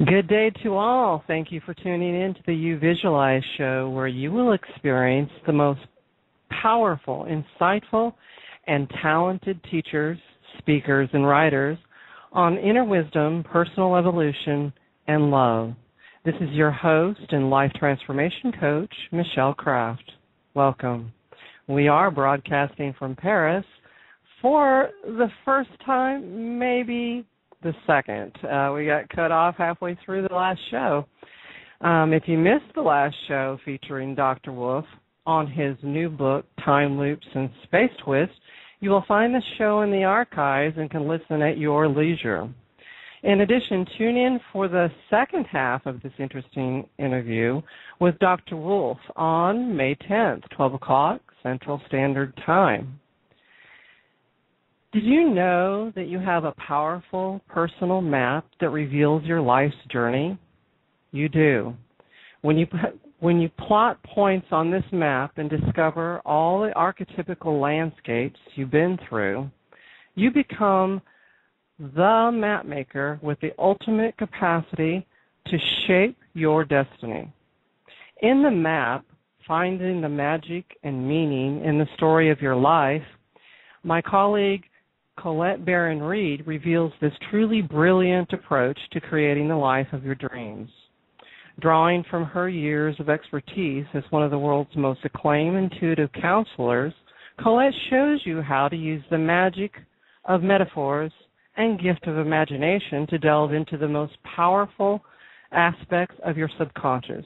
Good day to all. Thank you for tuning in to the Uvisualeyes Show, where you will experience the most powerful, insightful, and talented teachers, speakers, and writers on inner wisdom, personal evolution, and love. This is your host and life transformation coach, Michelle Craft. Welcome. We are broadcasting from Paris for the first time, maybe the second. We got cut off halfway through the last show. If you missed the last show featuring Dr. Wolf on his new book, Time Loops and Space Twist, you will find the show in the archives and can listen at your leisure. In addition, tune in for the second half of this interesting interview with Dr. Wolf on May 10th, 12 o'clock Central Standard Time. Did you know that you have a powerful personal map that reveals your life's journey? You do. When you plot points on this map and discover all the archetypical landscapes you've been through, you become the map maker with the ultimate capacity to shape your destiny. In the map, finding the magic and meaning in the story of your life, my colleague Colette Barron-Reed reveals this truly brilliant approach to creating the life of your dreams. Drawing from her years of expertise as one of the world's most acclaimed intuitive counselors, Colette shows you how to use the magic of metaphors and gift of imagination to delve into the most powerful aspects of your subconscious,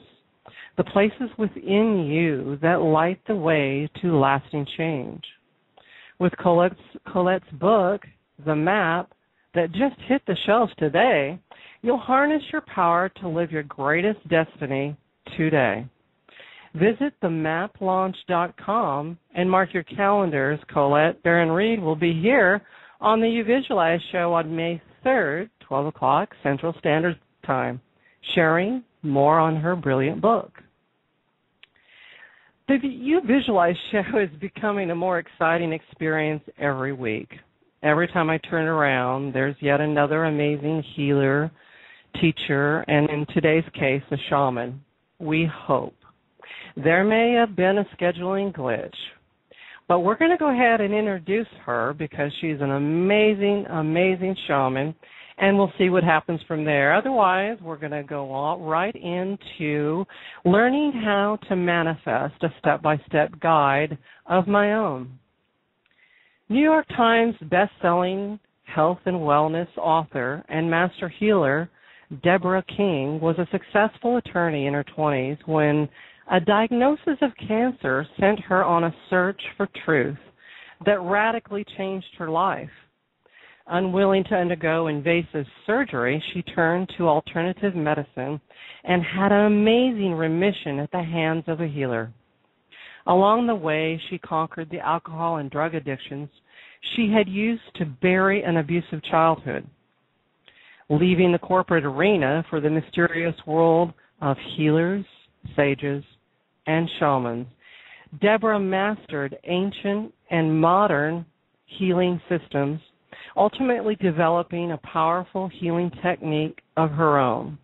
the places within you that light the way to lasting change. With Colette's book, The Map, that just hit the shelves today, you'll harness your power to live your greatest destiny today. Visit themaplaunch.com and mark your calendars. Colette Barron-Reed will be here on the Uvisualeyes Show on May 3rd, 12 o'clock Central Standard Time, sharing more on her brilliant book. The Uvisualeyes Show is becoming a more exciting experience every week. Every time I turn around, there's yet another amazing healer, teacher, and in today's case, a shaman. We hope. There may have been a scheduling glitch, but we're going to go ahead and introduce her because she's an amazing, amazing shaman, and we'll see what happens from there. Otherwise, we're going to go right into learning how to manifest a step-by-step guide of my own. New York Times best-selling health and wellness author and master healer Deborah King was a successful attorney in her 20s when a diagnosis of cancer sent her on a search for truth that radically changed her life. Unwilling to undergo invasive surgery, she turned to alternative medicine and had an amazing remission at the hands of a healer. Along the way, she conquered the alcohol and drug addictions she had used to bury an abusive childhood. Leaving the corporate arena for the mysterious world of healers, sages, and shamans, Deborah mastered ancient and modern healing systems, ultimately developing a powerful healing technique of her own.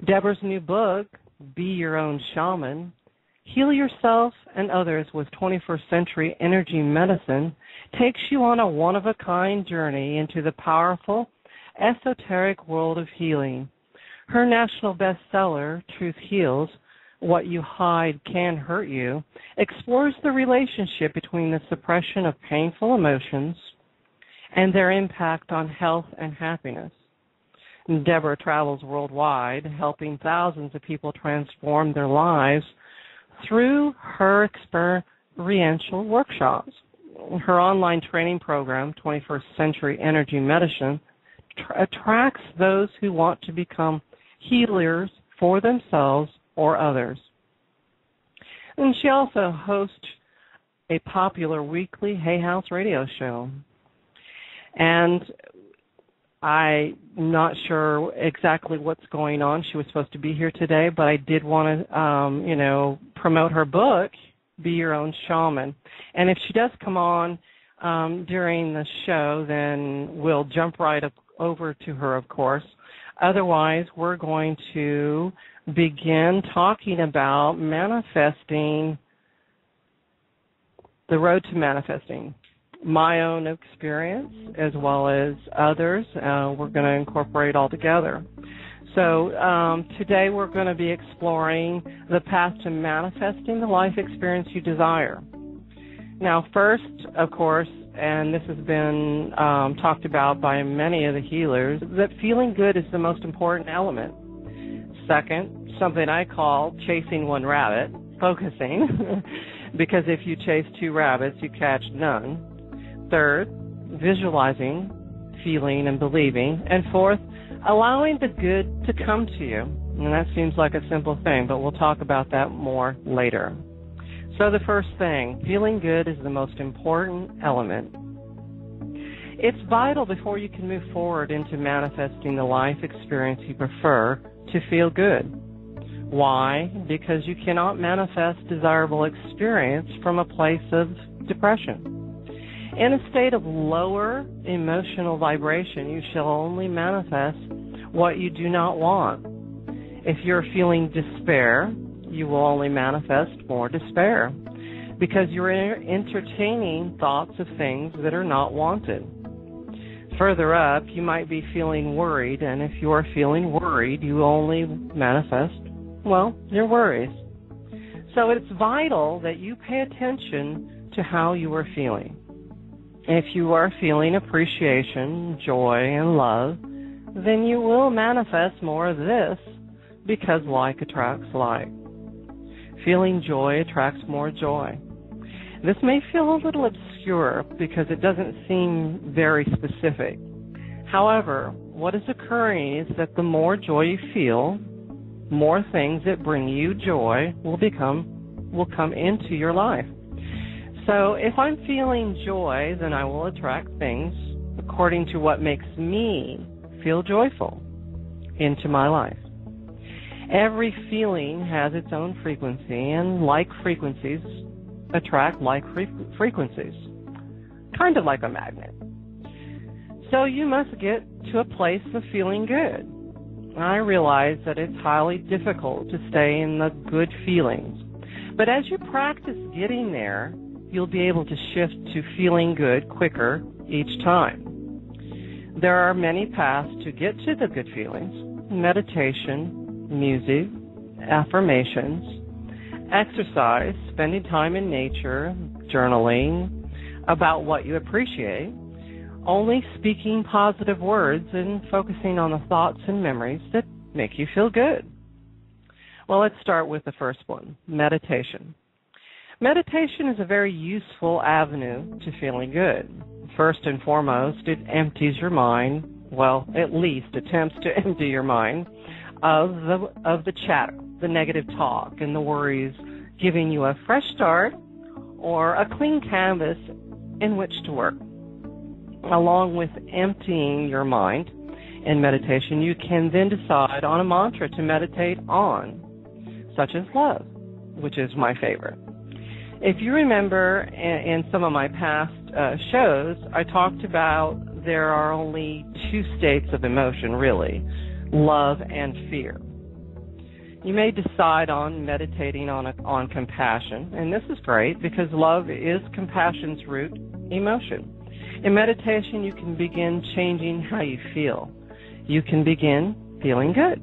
Deborah's new book, Be Your Own Shaman, Heal Yourself and Others with 21st Century Energy Medicine, takes you on a one-of-a-kind journey into the powerful, esoteric world of healing. Her national bestseller, Truth Heals, What You Hide Can Hurt You, explores the relationship between the suppression of painful emotions and their impact on health and happiness. Deborah travels worldwide, helping thousands of people transform their lives through her experiential workshops. Her online training program, 21st Century Energy Medicine, attracts those who want to become healers for themselves or others. And she also hosts a popular weekly Hay House radio show. And I'm not sure exactly what's going on. She was supposed to be here today, but I did want to, promote her book, Be Your Own Shaman. And if she does come on during the show, then we'll jump right over to her, of course. Otherwise, we're going to begin talking about manifesting, the road to manifesting, my own experience as well as others. We're going to incorporate all together. So today we're going to be exploring the path to manifesting the life experience you desire. Now, first, of course, and this has been talked about by many of the healers, that feeling good is the most important element. Second, something I call chasing one rabbit, focusing, because if you chase two rabbits, you catch none. Third, visualizing, feeling, and believing. And fourth, allowing the good to come to you. And that seems like a simple thing, but we'll talk about that more later. So the first thing, feeling good is the most important element. It's vital before you can move forward into manifesting the life experience you prefer to feel good. Why? Because you cannot manifest desirable experience from a place of depression. In a state of lower emotional vibration, you shall only manifest what you do not want. If you're feeling despair, you will only manifest more despair because you're entertaining thoughts of things that are not wanted. Further up, you might be feeling worried, and if you are feeling worried, you only manifest, well, your worries. So it's vital that you pay attention to how you are feeling. If you are feeling appreciation, joy, and love, then you will manifest more of this because like attracts like. Feeling joy attracts more joy. This may feel a little obscure because it doesn't seem very specific. However, what is occurring is that the more joy you feel, more things that bring you joy will come into your life. So if I'm feeling joy, then I will attract things according to what makes me feel joyful into my life. Every feeling has its own frequency, and like frequencies attract like frequencies, kind of like a magnet. So you must get to a place of feeling good. I realize that it's highly difficult to stay in the good feelings, but as you practice getting there, you'll be able to shift to feeling good quicker each time. There are many paths to get to the good feelings: meditation, music, affirmations, exercise, spending time in nature, journaling about what you appreciate, only speaking positive words, and focusing on the thoughts and memories that make you feel good. Well, let's start with the first one, meditation. Meditation is a very useful avenue to feeling good. First and foremost, it empties your mind, well, at least attempts to empty your mind of the chatter, the negative talk, and the worries, giving you a fresh start or a clean canvas in which to work. Along with emptying your mind in meditation, you can then decide on a mantra to meditate on, such as love, which is my favorite. If you remember in some of my past shows, I talked about there are only two states of emotion, really, love and fear. You may decide on meditating on compassion, and this is great because love is compassion's root emotion. In meditation, you can begin changing how you feel. You can begin feeling good.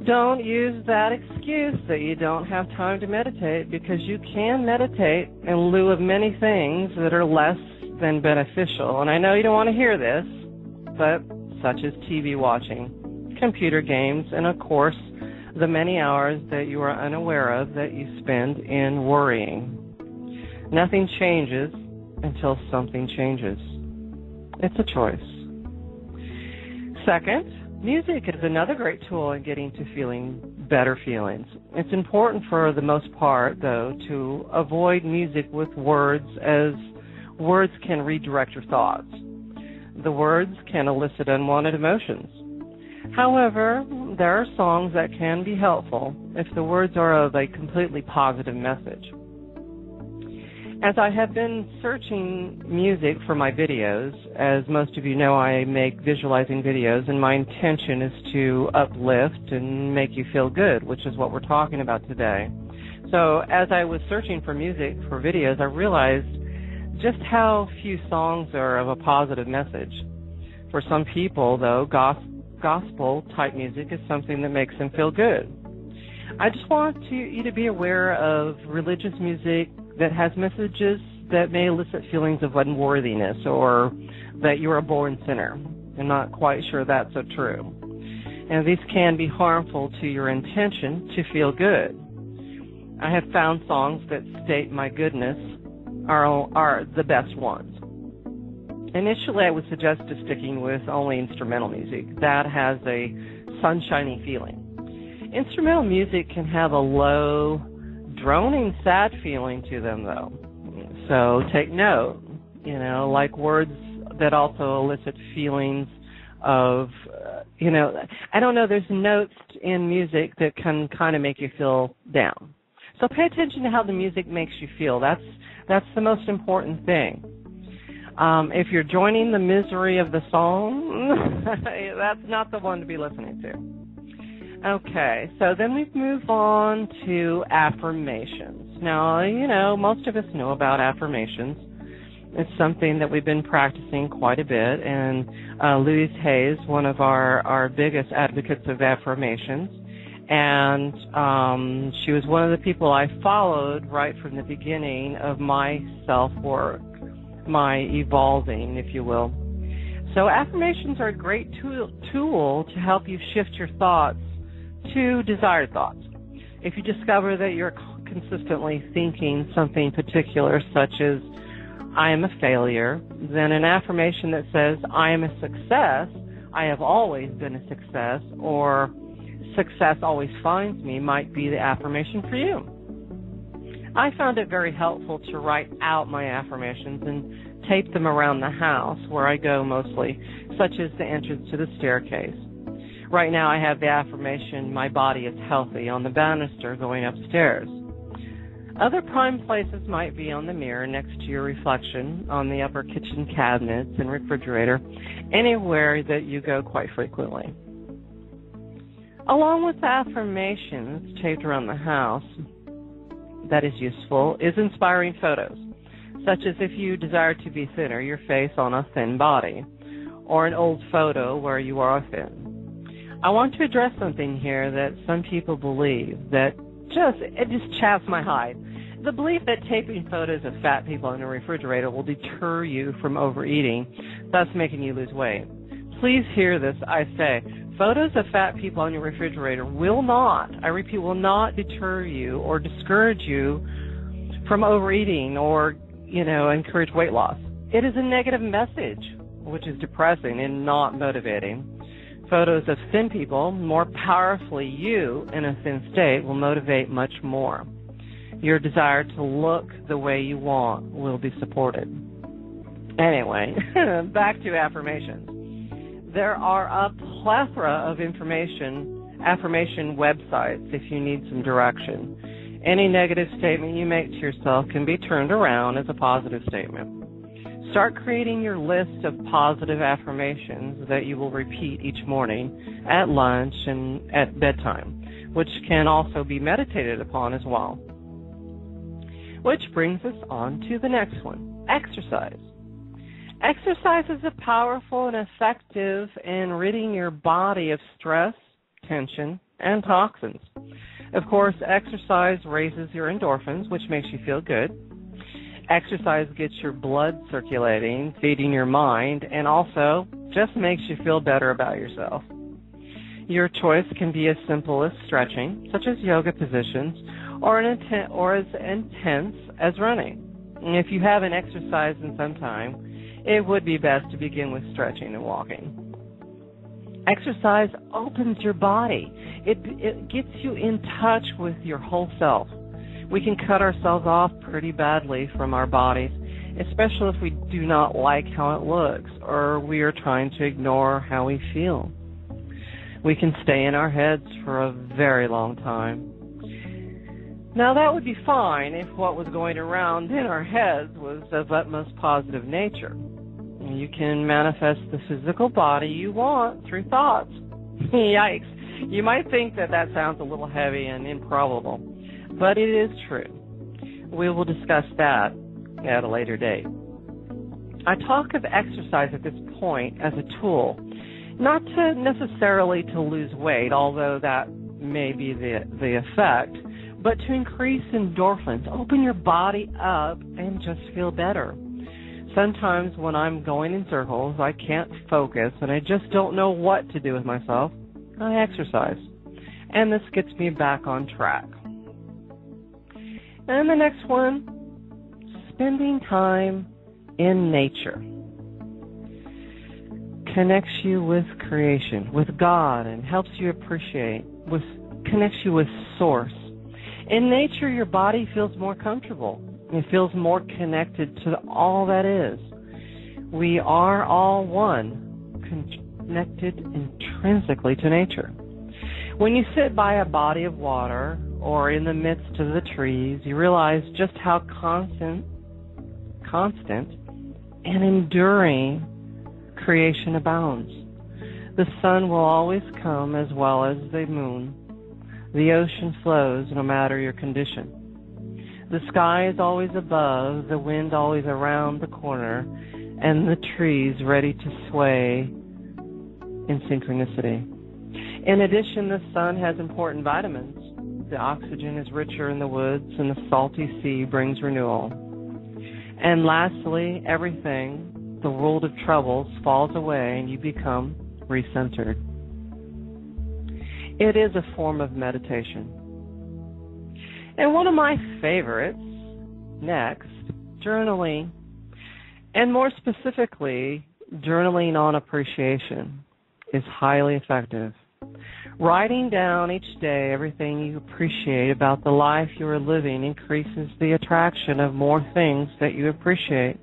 Don't use that excuse that you don't have time to meditate, because you can meditate in lieu of many things that are less than beneficial. And I know you don't want to hear this, but such as TV watching, computer games, and of course, the many hours that you are unaware of that you spend in worrying. Nothing changes until something changes. It's a choice. Second, music is another great tool in getting to feeling better feelings. It's important for the most part, though, to avoid music with words, as words can redirect your thoughts. The words can elicit unwanted emotions. However, there are songs that can be helpful if the words are of a completely positive message. As I have been searching music for my videos, as most of you know, I make visualizing videos, and my intention is to uplift and make you feel good, which is what we're talking about today. So as I was searching for music for videos, I realized just how few songs are of a positive message. For some people, though, gospel-type music is something that makes them feel good. I just want you to be aware of religious music that has messages that may elicit feelings of unworthiness or that you're a born sinner. I'm not quite sure that's so true. And these can be harmful to your intention to feel good. I have found songs that state my goodness are the best ones. Initially, I would suggest just sticking with only instrumental music. That has a sunshiny feeling. Instrumental music can have a low, droning, sad feeling to them, though. So take note, like words that also elicit feelings of, I don't know, there's notes in music that can kind of make you feel down. So pay attention to how the music makes you feel. That's the most important thing. If you're joining the misery of the song, that's not the one to be listening to. Okay, so then we move on to affirmations. Now, most of us know about affirmations. It's something that we've been practicing quite a bit, and Louise Hayes, one of our biggest advocates of affirmations, and she was one of the people I followed right from the beginning of my self-work, my evolving, if you will. So affirmations are a great tool to help you shift your thoughts to desired thoughts. If you discover that you're consistently thinking something particular, such as, I am a failure, then an affirmation that says, I am a success, I have always been a success, or success always finds me might be the affirmation for you. I found it very helpful to write out my affirmations and tape them around the house where I go mostly, such as the entrance to the staircase. Right now I have the affirmation, my body is healthy, on the banister going upstairs. Other prime places might be on the mirror next to your reflection, on the upper kitchen cabinets and refrigerator, anywhere that you go quite frequently. Along with affirmations taped around the house that is useful is inspiring photos, such as if you desire to be thinner, your face on a thin body, or an old photo where you are thin. I want to address something here that some people believe that it just chaps my hide. The belief that taping photos of fat people in a refrigerator will deter you from overeating, thus making you lose weight. Please hear this, I say. Photos of fat people on your refrigerator will not, I repeat, will not deter you or discourage you from overeating or, encourage weight loss. It is a negative message, which is depressing and not motivating. Photos of thin people, more powerfully you in a thin state, will motivate much more. Your desire to look the way you want will be supported. Anyway, back to affirmations. There are a plethora of affirmation websites if you need some direction. Any negative statement you make to yourself can be turned around as a positive statement. Start creating your list of positive affirmations that you will repeat each morning, at lunch, and at bedtime, which can also be meditated upon as well. Which brings us on to the next one, exercise. Exercise is a powerful and effective in ridding your body of stress, tension, and toxins. Of course, exercise raises your endorphins, which makes you feel good. Exercise gets your blood circulating, feeding your mind, and also just makes you feel better about yourself. Your choice can be as simple as stretching, such as yoga positions, or as intense as running. And if you haven't exercised in some time, it would be best to begin with stretching and walking. Exercise opens your body. It gets you in touch with your whole self. We can cut ourselves off pretty badly from our bodies, especially if we do not like how it looks or we are trying to ignore how we feel. We can stay in our heads for a very long time. Now, that would be fine if what was going around in our heads was of utmost positive nature. You can manifest the physical body you want through thoughts. Yikes. You might think that sounds a little heavy and improbable, but it is true. We will discuss that at a later date. I talk of exercise at this point as a tool, not necessarily to lose weight, although that may be the effect, but to increase endorphins, open your body up, and just feel better. Sometimes when I'm going in circles, I can't focus, and I just don't know what to do with myself, I exercise. And this gets me back on track. And the next one, spending time in nature. Connects you with creation, with God, and helps you appreciate, connects you with Source. In nature, your body feels more comfortable. It feels more connected to all that is. We are all one, connected intrinsically to nature. When you sit by a body of water or in the midst of the trees, you realize just how constant and enduring creation abounds. The sun will always come as well as the moon. The ocean flows no matter your condition. The sky is always above, the wind always around the corner, and the trees ready to sway in synchronicity. In addition, the sun has important vitamins. The oxygen is richer in the woods, and the salty sea brings renewal. And lastly, everything, the world of troubles, falls away, and you become recentered. It is a form of meditation. And one of my favorites, next, journaling, and more specifically, journaling on appreciation, is highly effective. Writing down each day everything you appreciate about the life you are living increases the attraction of more things that you appreciate.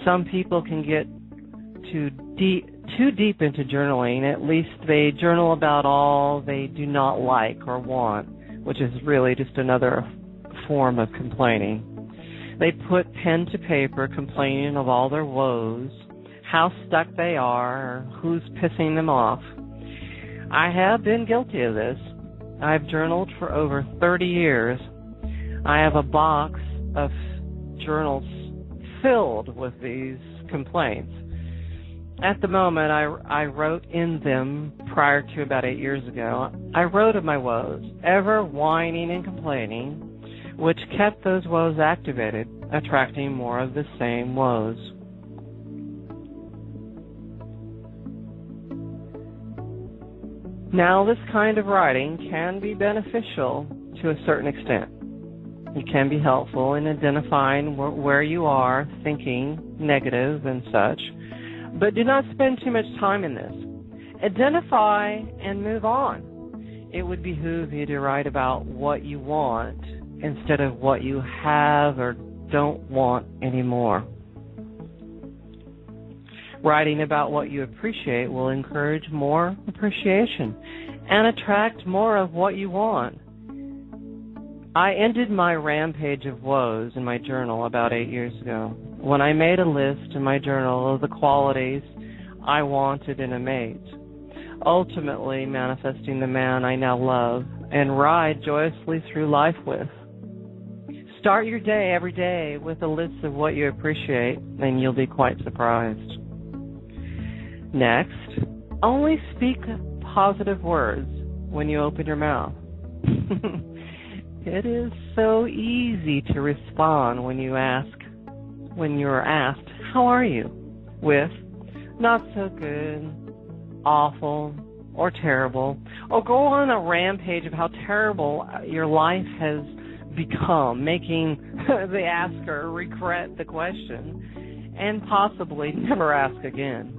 Some people can get too deep into journaling. At least they journal about all they do not like or want, which is really just another form of complaining. They put pen to paper complaining of all their woes, how stuck they are, or who's pissing them off. I have been guilty of this. I've journaled for over 30 years. I have a box of journals filled with these complaints. At the moment, I wrote in them prior to about 8 years ago. I wrote of my woes, ever whining and complaining, which kept those woes activated, attracting more of the same woes. Now, this kind of writing can be beneficial to a certain extent. It can be helpful in identifying where you are thinking negative and such, but do not spend too much time in this. Identify and move on. It would behoove you to write about what you want instead of what you have or don't want anymore. Writing about what you appreciate will encourage more appreciation and attract more of what you want. I ended my rampage of woes in my journal about 8 years ago when I made a list in my journal of the qualities I wanted in a mate, ultimately manifesting the man I now love and ride joyously through life with. Start your day every day with a list of what you appreciate, and you'll be quite surprised. Next, only speak positive words when you open your mouth. It is so easy to respond when you're asked, how are you? With, not so good, awful, or terrible. Or go on a rampage of how terrible your life has become, making the asker regret the question and possibly never ask again.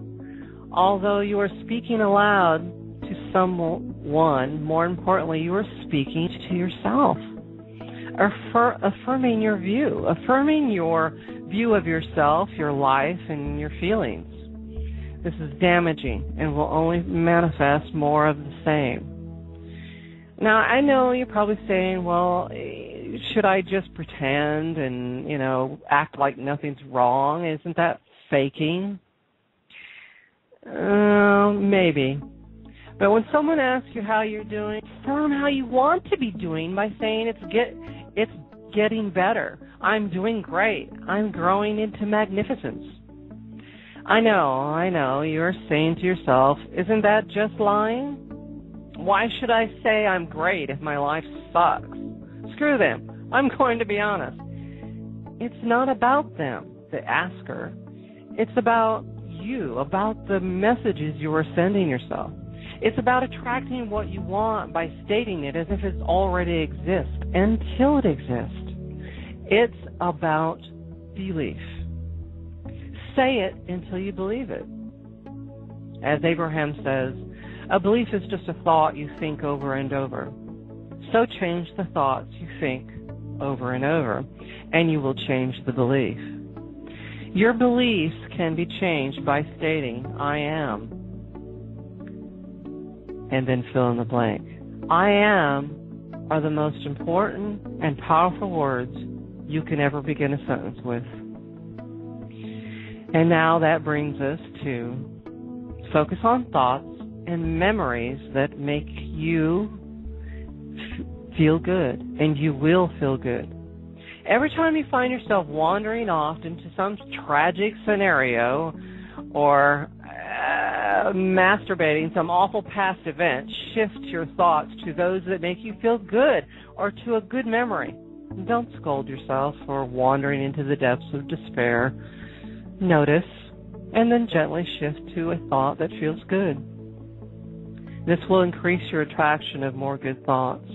Although you are speaking aloud to someone, more importantly, you are speaking to yourself, affirming your view of yourself, your life, and your feelings. This is damaging and will only manifest more of the same. Now, I know you're probably saying, well, should I just pretend and, act like nothing's wrong? Isn't that faking? Maybe. But when someone asks you how you're doing, tell them how you want to be doing by saying it's getting better. I'm doing great. I'm growing into magnificence. I know, you're saying to yourself, isn't that just lying? Why should I say I'm great if my life sucks? Screw them. I'm going to be honest. It's not about them, the asker. It's about you, about the messages you are sending yourself. It's about attracting what you want by stating it as if it already exists until it exists. It's about belief. Say it until you believe it. As Abraham says, a belief is just a thought you think over and over. So change the thoughts you think over and over, and you will change the belief. Your beliefs can be changed by stating, I am, and then fill in the blank. I am are the most important and powerful words you can ever begin a sentence with. And now that brings us to focus on thoughts and memories that make you feel good, and you will feel good. Every time you find yourself wandering off into some tragic scenario or masturbating some awful past event, shift your thoughts to those that make you feel good or to a good memory. Don't scold yourself for wandering into the depths of despair. Notice and then gently shift to a thought that feels good. This will increase your attraction of more good thoughts.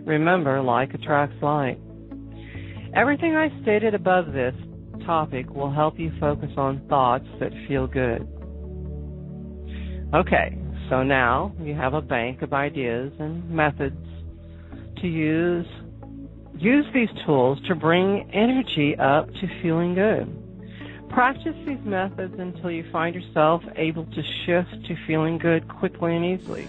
Remember, like attracts like. Everything I stated above this topic will help you focus on thoughts that feel good. Okay, so now you have a bank of ideas and methods to use. Use these tools to bring energy up to feeling good. Practice these methods until you find yourself able to shift to feeling good quickly and easily.